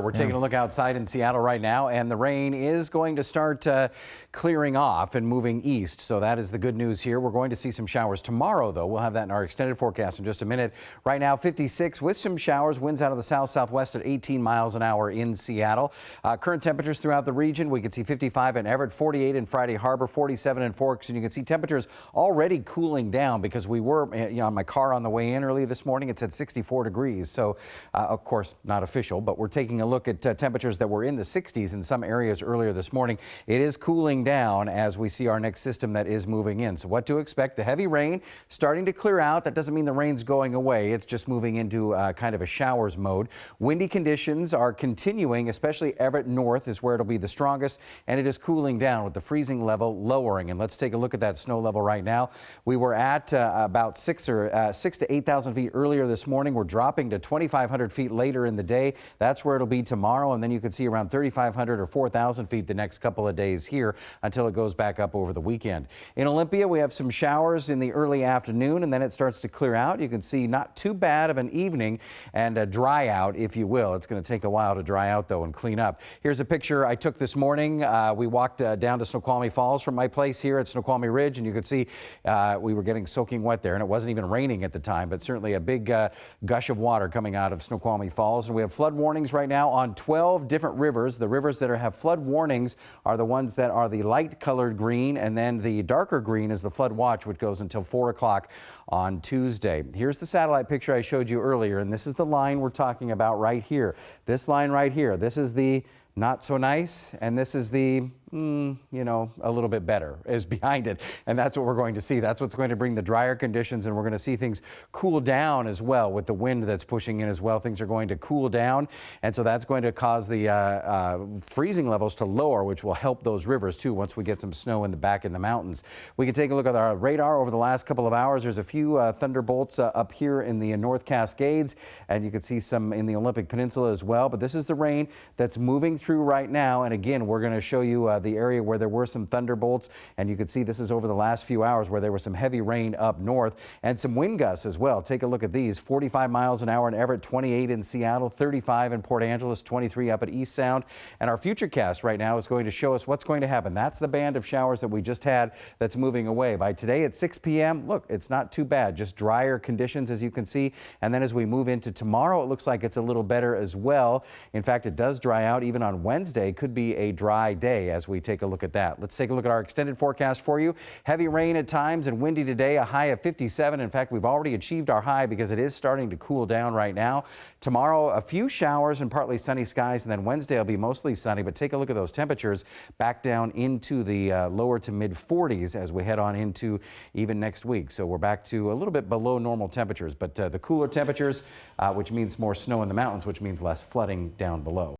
We're taking a look outside in Seattle right now, and the rain is going to start clearing off and moving east. So that is the good news here. We're going to see some showers tomorrow, though. We'll have that in our extended forecast in just a minute. Right now, 56 with some showers. Winds out of the south-southwest at 18 miles an hour in Seattle. Current temperatures throughout the region. We can see 55 in Everett, 48 in Friday Harbor, 47 in Forks. And you can see temperatures already cooling down because we were, on my car on the way in early this morning, it said 64 degrees. So, of course, not official, but we're taking a look at temperatures that were in the 60s in some areas earlier this morning. It is cooling down as we see our next system that is moving in. So what to expect? The heavy rain starting to clear out. That doesn't mean the rain's going away. It's just moving into kind of a showers mode. Windy conditions are continuing, especially Everett North is where it'll be the strongest, and it is cooling down with the freezing level lowering. And let's take a look at that snow level right now. We were at about 6,000 to 8,000 feet earlier this morning. We're dropping to 2,500 feet later in the day. That's where it'll be tomorrow, and then you can see around 3,500 or 4,000 feet the next couple of days here until it goes back up over the weekend. In Olympia, we have some showers in the early afternoon, and then it starts to clear out. You can see not too bad of an evening and a dry out, if you will. It's going to take a while to dry out, though, and clean up. Here's a picture I took this morning. We walked down to SNOQUALMIE Falls from my place here at SNOQUALMIE Ridge, and you could see we were getting soaking wet there, and it wasn't even raining at the time, but certainly a big gush of water coming out of SNOQUALMIE Falls. And we have flood warnings right now on 12 different rivers. The rivers that have flood warnings are the ones that are the light colored green, and then the darker green is the flood watch, which goes until 4 o'clock on Tuesday. Here's the satellite picture I showed you earlier, and this is the line we're talking about right here. This line right here, this is the not so nice, and this is the a little bit better is behind it, and that's what we're going to see. That's what's going to bring the drier conditions, and we're going to see things cool down as well with the wind that's pushing in as well. Things are going to cool down, and so that's going to cause the freezing levels to lower, which will help those rivers too once we get some snow in the mountains. We can take a look at our radar over the last couple of hours. There's a few thunderbolts up here in the North Cascades, and you can see some in the Olympic Peninsula as well, but this is the rain that's moving through right now, and again, we're going to show you the area where there were some thunderbolts, and you can see this is over the last few hours where there was some heavy rain up north and some wind gusts as well. Take a look at these. 45 miles an hour in Everett, 28 in Seattle, 35 in Port Angeles, 23 up at East Sound. And our futurecast right now is going to show us what's going to happen. That's the band of showers that we just had that's moving away. By today at 6 p.m., look, it's not too bad. Just drier conditions, as you can see. And then as we move into tomorrow, it looks like it's a little better as well. In fact, it does dry out. Even on Wednesday, could be a dry day as we take a look at that. Let's take a look at our extended forecast for you. Heavy rain at times and windy today, a high of 57. In fact, we've already achieved our high because it is starting to cool down right now. Tomorrow, a few showers and partly sunny skies, and then Wednesday will be mostly sunny, but take a look at those temperatures back down into the lower to mid 40s as we head on into even next week. So we're back to a little bit below normal temperatures, but the cooler temperatures, which means more snow in the mountains, which means less flooding down below.